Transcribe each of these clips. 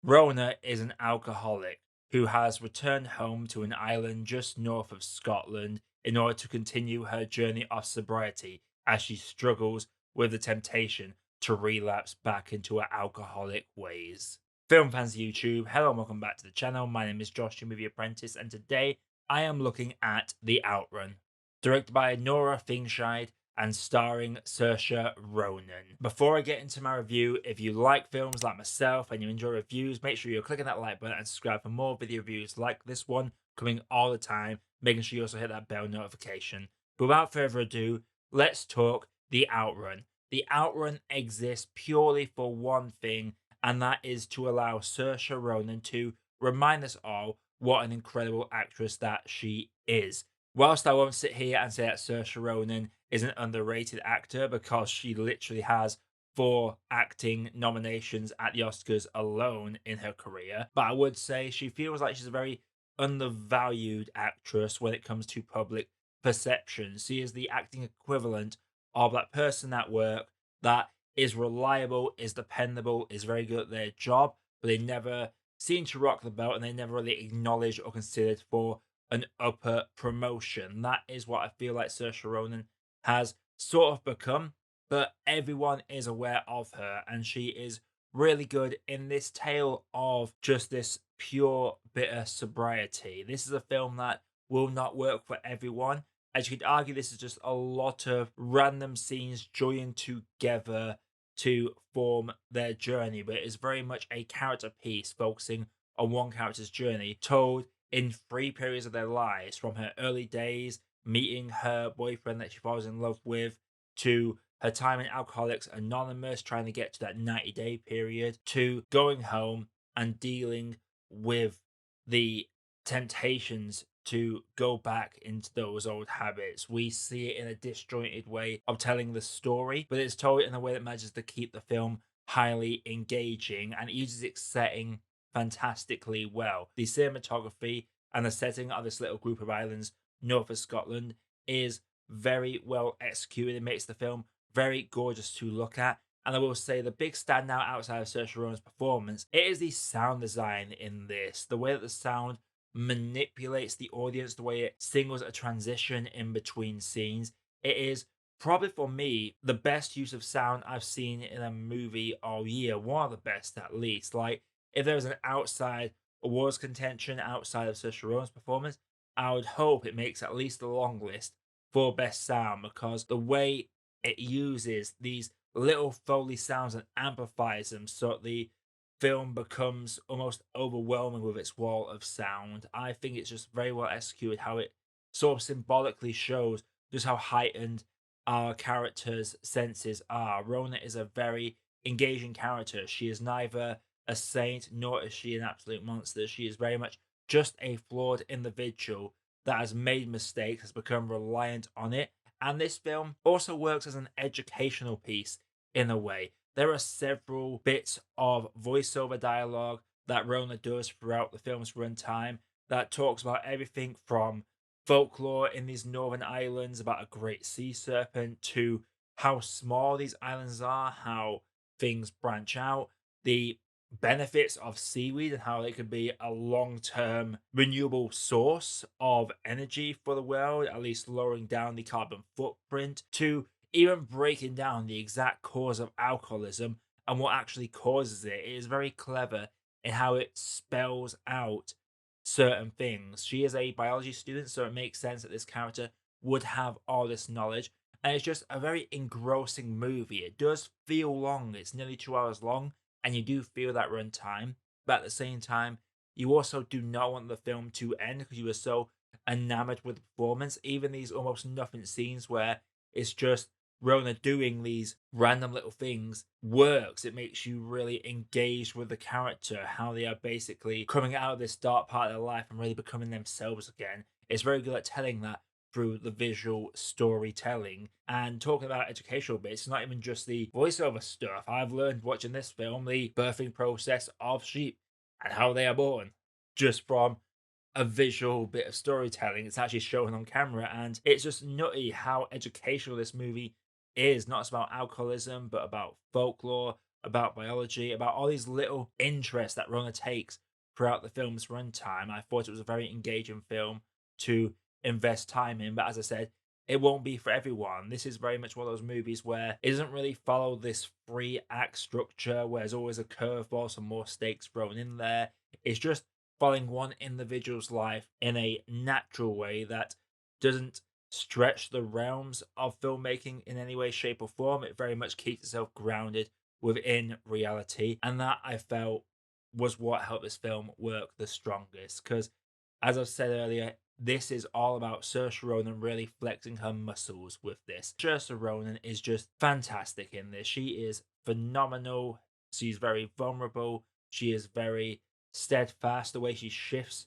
Rona is an alcoholic who has returned home to an island just north of Scotland in order to continue her journey of sobriety as she struggles with the temptation to relapse back into her alcoholic ways. Film fans YouTube, hello and welcome back to the channel. My name is Josh, your Movie Apprentice, and today I am looking at The Outrun, directed by Nora Fingscheidt and starring Saoirse Ronan. Before I get into my review, if you like films like myself and you enjoy reviews, make sure you're clicking that like button and subscribe for more video reviews like this one coming all the time, making sure you also hit that bell notification. But without further ado, let's talk The Outrun. The Outrun exists purely for one thing, and that is to allow Saoirse Ronan to remind us all what an incredible actress that she is. Whilst I won't sit here and say that Saoirse Ronan is an underrated actor because she literally has 4 acting nominations at the Oscars alone in her career, but I would say she feels like she's a very undervalued actress when it comes to public perception. She is the acting equivalent of that person at work that is reliable, is dependable, is very good at their job, but they never seem to rock the boat and they never really acknowledged or considered for an upper promotion. That is what I feel like Saoirse Ronan has sort of become, but everyone is aware of her, and she is really good in this tale of just this pure, bitter sobriety. This is a film that will not work for everyone. As you could argue, this is just a lot of random scenes joined together to form their journey, but it is very much a character piece focusing on one character's journey, told in 3 periods of their lives, from her early days, meeting her boyfriend that she falls in love with, to her time in Alcoholics Anonymous, trying to get to that 90-day period, to going home and dealing with the temptations to go back into those old habits. We see it in a disjointed way of telling the story, but it's told in a way that manages to keep the film highly engaging and uses its setting fantastically well. The cinematography and the setting of this little group of islands north of Scotland is very well executed. It makes the film very gorgeous to look at. And I will say the big standout outside of Saoirse Ronan's performance, it is the sound design in this. The way that the sound manipulates the audience, the way it singles a transition in between scenes. It is probably for me the best use of sound I've seen in a movie all year. One of the best, at least. Like, if there was an outside awards contention outside of Saoirse Ronan's performance, I would hope it makes at least the long list for best sound, because the way it uses these little Foley sounds and amplifies them so the film becomes almost overwhelming with its wall of sound. I think it's just very well executed how it sort of symbolically shows just how heightened our character's senses are. Rona is a very engaging character. She is neither a saint nor is she an absolute monster. She is very much just a flawed individual that has made mistakes, has become reliant on it. And this film also works as an educational piece in a way. There are several bits of voiceover dialogue that Rona does throughout the film's runtime that talks about everything from folklore in these northern islands about a great sea serpent to how small these islands are, how things branch out, the benefits of seaweed and how it could be a long-term renewable source of energy for the world, at least lowering down the carbon footprint, to even breaking down the exact cause of alcoholism and what actually causes it. It is very clever in how it spells out certain things. She is a biology student, so it makes sense that this character would have all this knowledge. And it's just a very engrossing movie. It does feel long, it's nearly 2 hours long, and you do feel that runtime. But at the same time, you also do not want the film to end because you were so enamored with the performance. Even these almost nothing scenes where it's just Rona doing these random little things works. It makes you really engaged with the character, how they are basically coming out of this dark part of their life and really becoming themselves again. It's very good at telling that through the visual storytelling. And talking about educational bits, it's not even just the voiceover stuff. I've learned watching this film the birthing process of sheep and how they are born just from a visual bit of storytelling. It's actually shown on camera, and it's just nutty how educational this movie is. Not just about alcoholism, but about folklore, about biology, about all these little interests that Rona takes throughout the film's runtime. I thought it was a very engaging film to invest time in, but as I said, it won't be for everyone. This is very much one of those movies where it doesn't really follow this three act structure where there's always a curveball, some more stakes thrown in there. It's just following one individual's life in a natural way that doesn't stretch the realms of filmmaking in any way, shape, or form. It very much keeps itself grounded within reality. And that I felt was what helped this film work the strongest. Because, as I've said earlier, this is all about Saoirse Ronan really flexing her muscles with this. Saoirse Ronan is just fantastic in this. She is phenomenal. She's very vulnerable. She is very steadfast. The way she shifts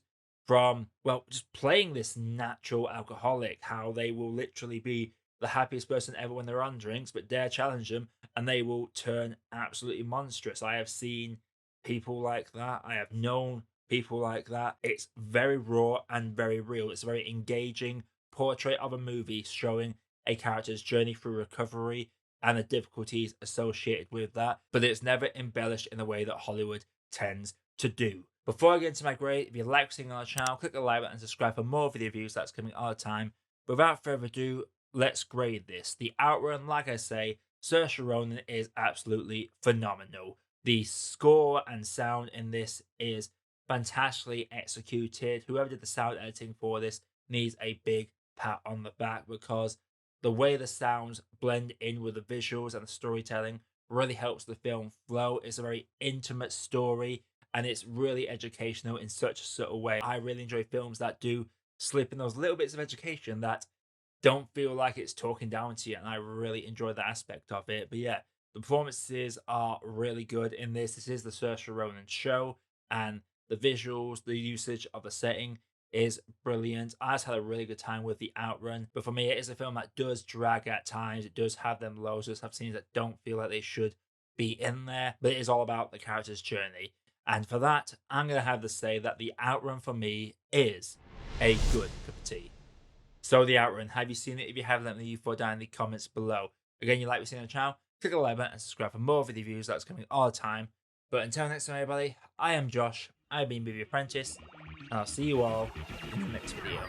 from, well, just playing this natural alcoholic, how they will literally be the happiest person ever when they're on drinks, but dare challenge them and they will turn absolutely monstrous. I have seen people like that. I have known people like that. It's very raw and very real. It's a very engaging portrait of a movie showing a character's journey through recovery and the difficulties associated with that, but it's never embellished in the way that Hollywood tends to do. Before I get into my grade, if you like seeing on the channel, click the like button and subscribe for more video reviews that's coming all the time. Without further ado, let's grade this. The Outrun, like I say, Saoirse Ronan is absolutely phenomenal. The score and sound in this is fantastically executed. Whoever did the sound editing for this needs a big pat on the back because the way the sounds blend in with the visuals and the storytelling really helps the film flow. It's a very intimate story and it's really educational in such a subtle way. I really enjoy films that do slip in those little bits of education that don't feel like it's talking down to you, and I really enjoy that aspect of it. But yeah, the performances are really good in this. This is the Saoirse Ronan show, and the visuals, the usage of the setting is brilliant. I just had a really good time with the Outrun, but for me, it is a film that does drag at times. It does have them lows, it does have scenes that don't feel like they should be in there, but it is all about the character's journey. And for that, I'm going to have to say that the Outrun for me is a good cup of tea. So the Outrun, have you seen it? If you haven't, let me know your thoughts down in the comments below. Again, you like what you see on the channel, click the like button and subscribe for more video reviews that's coming all the time. But until next time, everybody, I am Josh, I've been Movie Apprentice, and I'll see you all in the next video.